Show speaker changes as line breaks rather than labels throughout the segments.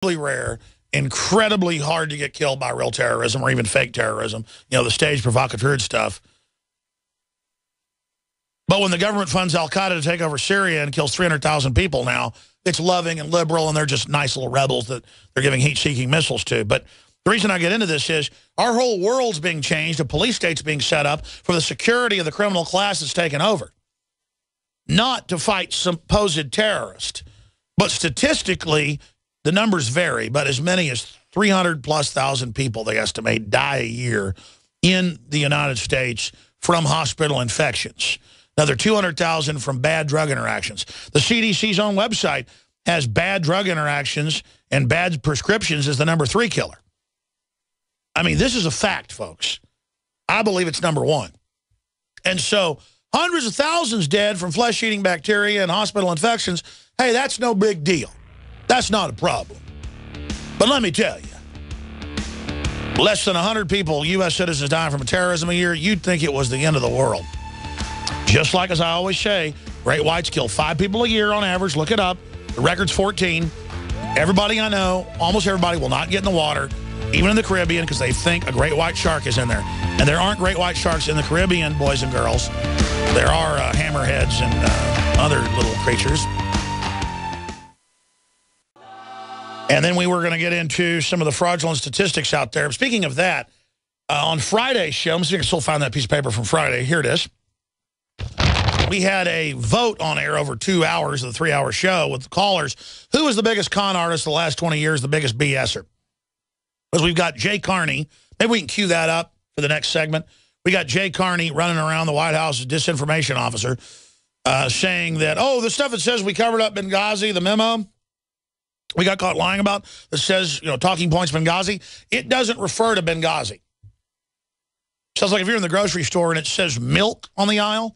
rare, incredibly hard to get killed by real terrorism or even fake terrorism, you know, the staged provocateur stuff. But when the government funds al-Qaeda to take over Syria and kills 300,000 people now, it's loving and liberal, and they're just nice little rebels that they're giving heat-seeking missiles to. But the reason I get into this is our whole world's being changed, a police state's being set up for the security of the criminal class that's taken over. Not to fight supposed terrorists. But statistically, the numbers vary, but as many as 300,000+ people, they estimate, die a year in the United States from hospital infections. Another 200,000 from bad drug interactions. The CDC's own website has bad drug interactions and bad prescriptions as the #3 killer. I mean, this is a fact, folks. I believe it's #1. And so hundreds of thousands dead from flesh-eating bacteria and hospital infections, hey, that's no big deal. That's not a problem. But let me tell you, less than 100 people, U.S. citizens, dying from terrorism a year, you'd think it was the end of the world. Just like, as I always say, great whites kill 5 people a year on average. Look it up. The record's 14. Everybody I know, almost everybody, will not get in the water, even in the Caribbean, because they think a great white shark is in there. And there aren't great white sharks in the Caribbean, boys and girls. There are hammerheads and other little creatures. And then we were going to get into some of the fraudulent statistics out there. Speaking of that, on Friday's show, I'm see if I can still find that piece of paper from Friday. Here it is. We had a vote on air over 2 hours of the 3-hour show with the callers. Who is the biggest con artist the last 20 years, the biggest BSer? Because we've got Jay Carney. Maybe we can cue that up for the next segment. We got Jay Carney running around the White House as disinformation officer saying that, oh, the stuff that says we covered up Benghazi, the memo we got caught lying about that says, you know, talking points Benghazi, it doesn't refer to Benghazi. Sounds like if you're in the grocery store and it says milk on the aisle,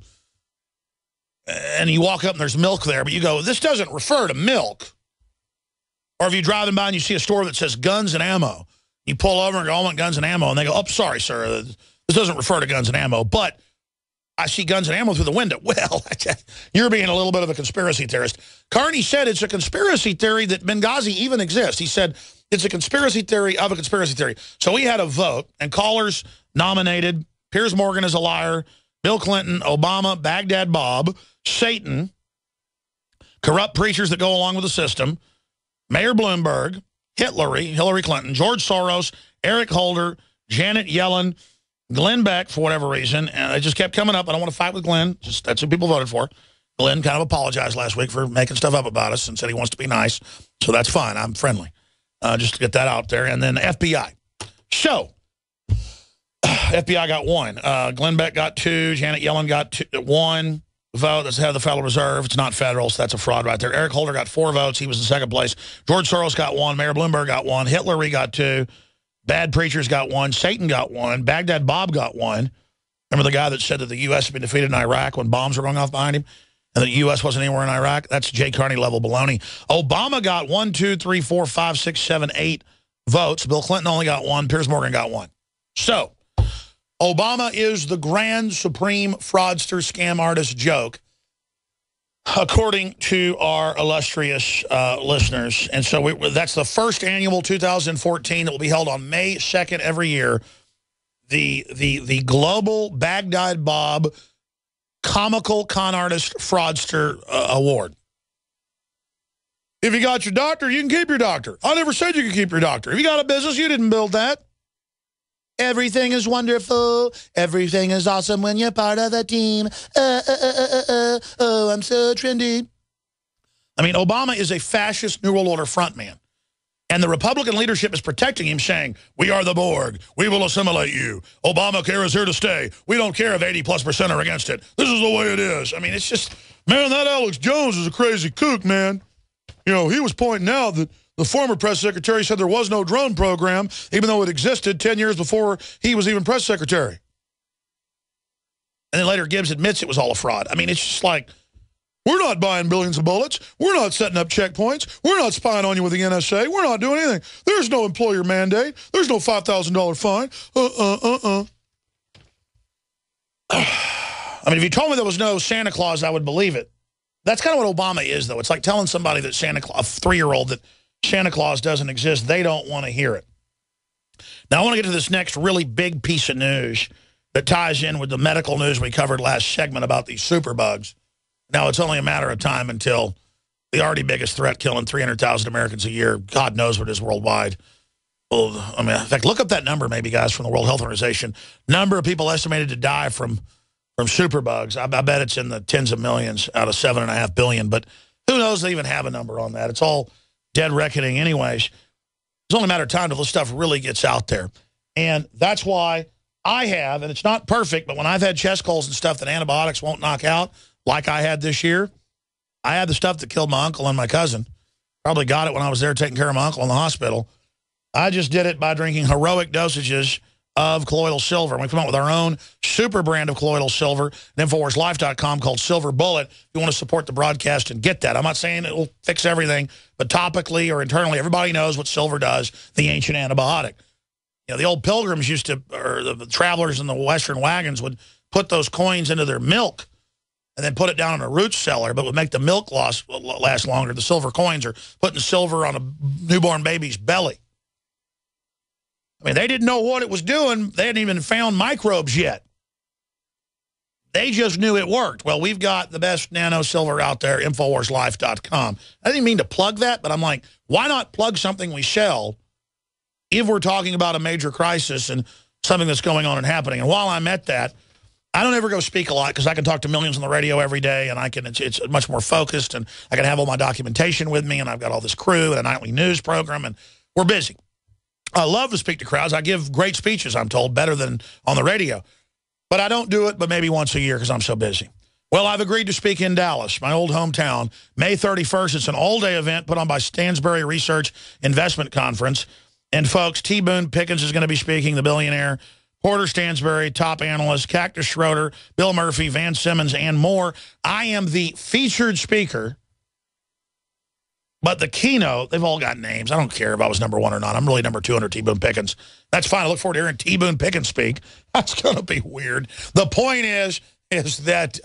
and you walk up and there's milk there, but you go, this doesn't refer to milk. Or if you're driving by and you see a store that says guns and ammo, you pull over and go, I want guns and ammo, and they go, oh, sorry, sir, this doesn't refer to guns and ammo, but I see guns and ammo through the window. Well, you're being a little bit of a conspiracy theorist. Carney said it's a conspiracy theory that Benghazi even exists. He said it's a conspiracy theory of a conspiracy theory. So we had a vote, and callers nominated Piers Morgan as a liar, Bill Clinton, Obama, Baghdad Bob, Satan, corrupt preachers that go along with the system, Mayor Bloomberg, Hillary Clinton, George Soros, Eric Holder, Janet Yellen, Glenn Beck, for whatever reason, and it just kept coming up. I don't want to fight with Glenn. That's who people voted for. Glenn kind of apologized last week for making stuff up about us and said he wants to be nice. So that's fine. I'm friendly. Just to get that out there. And then FBI. So, FBI got 1. Glenn Beck got 2. Janet Yellen got 1 vote. That's the head of the Federal Reserve. It's not federal, so that's a fraud right there. Eric Holder got 4 votes. He was in second place. George Soros got 1. Mayor Bloomberg got 1. Hillary got 2. Bad Preachers got 1. Satan got 1. Baghdad Bob got 1. Remember the guy that said that the U.S. had been defeated in Iraq when bombs were going off behind him? And that the U.S. wasn't anywhere in Iraq? That's Jay Carney level baloney. Obama got 1, 2, 3, 4, 5, 6, 7, 8 votes. Bill Clinton only got 1. Piers Morgan got 1. So, Obama is the grand supreme fraudster scam artist joke, according to our illustrious listeners. And so that's the first annual 2014 that will be held on May 2nd every year. The Global Baghdad Bob Comical Con Artist Fraudster Award. If you got your doctor, you can keep your doctor. I never said you could keep your doctor. If you got a business, you didn't build that. Everything is wonderful. Everything is awesome when you're part of the team. Oh, I'm so trendy. I mean, Obama is a fascist New World Order frontman. And the Republican leadership is protecting him, saying, we are the Borg. We will assimilate you. Obamacare is here to stay. We don't care if 80+% are against it. This is the way it is. I mean, it's just, man, that Alex Jones is a crazy kook, man. You know, he was pointing out that the former press secretary said there was no drone program, even though it existed 10 years before he was even press secretary. And then later Gibbs admits it was all a fraud. I mean, it's just like, we're not buying billions of bullets. We're not setting up checkpoints. We're not spying on you with the NSA. We're not doing anything. There's no employer mandate. There's no $5,000 fine. I mean, if you told me there was no Santa Claus, I would believe it. That's kind of what Obama is, though. It's like telling somebody that Santa Claus, a 3-year-old, that Santa Claus doesn't exist. They don't want to hear it. Now, I want to get to this next really big piece of news that ties in with the medical news we covered last segment about these superbugs. Now, it's only a matter of time until the already biggest threat, killing 300,000 Americans a year, God knows what is worldwide. Well, I mean, in fact, look up that number maybe, guys, from the World Health Organization. Number of people estimated to die from superbugs. I bet it's in the tens of millions out of 7.5 billion. But who knows they even have a number on that. It's all dead reckoning anyways. It's only a matter of time until this stuff really gets out there. And that's why I have, and it's not perfect, but when I've had chest colds and stuff that antibiotics won't knock out, like I had this year, I had the stuff that killed my uncle and my cousin. Probably got it when I was there taking care of my uncle in the hospital. I just did it by drinking heroic dosages of colloidal silver. And we come out with our own super brand of colloidal silver at InfoWarsLife.com called Silver Bullet. If you want to support the broadcast and get that. I'm not saying it will fix everything, but topically or internally, everybody knows what silver does, the ancient antibiotic. You know, the old pilgrims used to, or the travelers in the Western wagons would put those coins into their milk and then put it down in a root cellar, but would make the milk last longer. The silver coins are putting silver on a newborn baby's belly. I mean, they didn't know what it was doing. They hadn't even found microbes yet. They just knew it worked. Well, we've got the best nano silver out there, InfoWarsLife.com. I didn't mean to plug that, but I'm like, why not plug something we sell if we're talking about a major crisis and something that's going on and happening? And while I'm at that, I don't ever go speak a lot because I can talk to millions on the radio every day, and it's much more focused, and I can have all my documentation with me, and I've got all this crew and a nightly news program, and we're busy. I love to speak to crowds. I give great speeches, I'm told, better than on the radio. But I don't do it but maybe once a year because I'm so busy. Well, I've agreed to speak in Dallas, my old hometown, May 31st. It's an all-day event put on by Stansberry Research Investment Conference. And, folks, T. Boone Pickens is going to be speaking, the billionaire, Porter Stansberry, top analyst, Cactus Schroeder, Bill Murphy, Van Simmons, and more. I am the featured speaker. But the keynote, they've all got names. I don't care if I was number one or not. I'm really number 200, T. Boone Pickens. That's fine. I look forward to hearing T. Boone Pickens speak. That's going to be weird. The point is that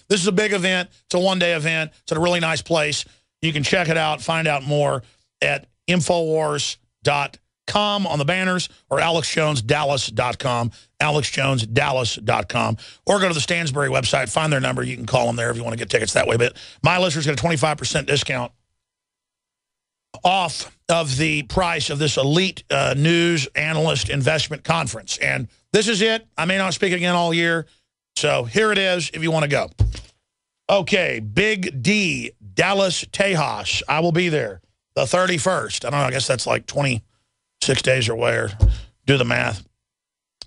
this is a big event. It's a one-day event. It's at a really nice place. You can check it out, find out more at Infowars.com on the banners or AlexJonesDallas.com, AlexJonesDallas.com, or go to the Stansberry website, find their number. You can call them there if you want to get tickets that way. But my listeners get a 25% discount off of the price of this elite news analyst investment conference. And this is it. I may not speak again all year. So here it is if you want to go. Okay, Big D, Dallas, Tejas. I will be there the 31st. I don't know. I guess that's like 26 days away, or do the math.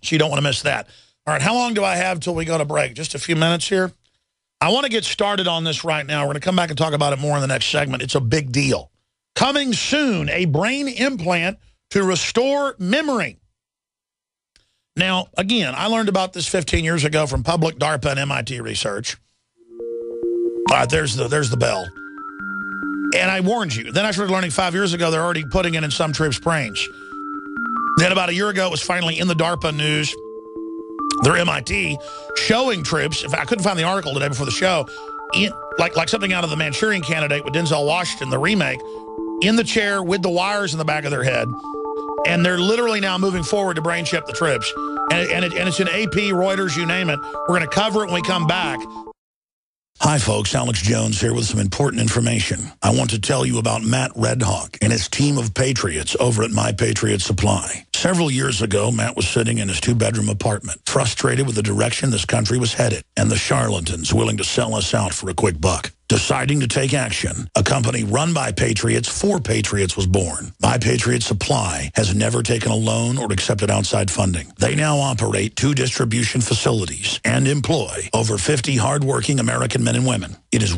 So you don't want to miss that. All right, how long do I have till we go to break? Just a few minutes here. I want to get started on this right now. We're going to come back and talk about it more in the next segment. It's a big deal. Coming soon, a brain implant to restore memory. Now, again, I learned about this 15 years ago from public DARPA and MIT research. All right, there's the bell. And I warned you. Then I started learning 5 years ago they're already putting it in some troops' brains. Then about a year ago, it was finally in the DARPA news, their MIT, showing troops. In fact, I couldn't find the article today before the show. Like something out of the Manchurian Candidate with Denzel Washington, the remake, in the chair with the wires in the back of their head. And they're literally now moving forward to brain chip the troops. And it's in AP, Reuters, you name it. We're going to cover it when we come back. Hi, folks. Alex Jones here with some important information. I want to tell you about Matt Redhawk and his team of patriots over at My Patriot Supply. Several years ago, Matt was sitting in his two-bedroom apartment, frustrated with the direction this country was headed and the charlatans willing to sell us out for a quick buck. Deciding to take action, a company run by patriots for patriots was born. My Patriot Supply has never taken a loan or accepted outside funding. They now operate 2 distribution facilities and employ over 50 hardworking American men and women. It is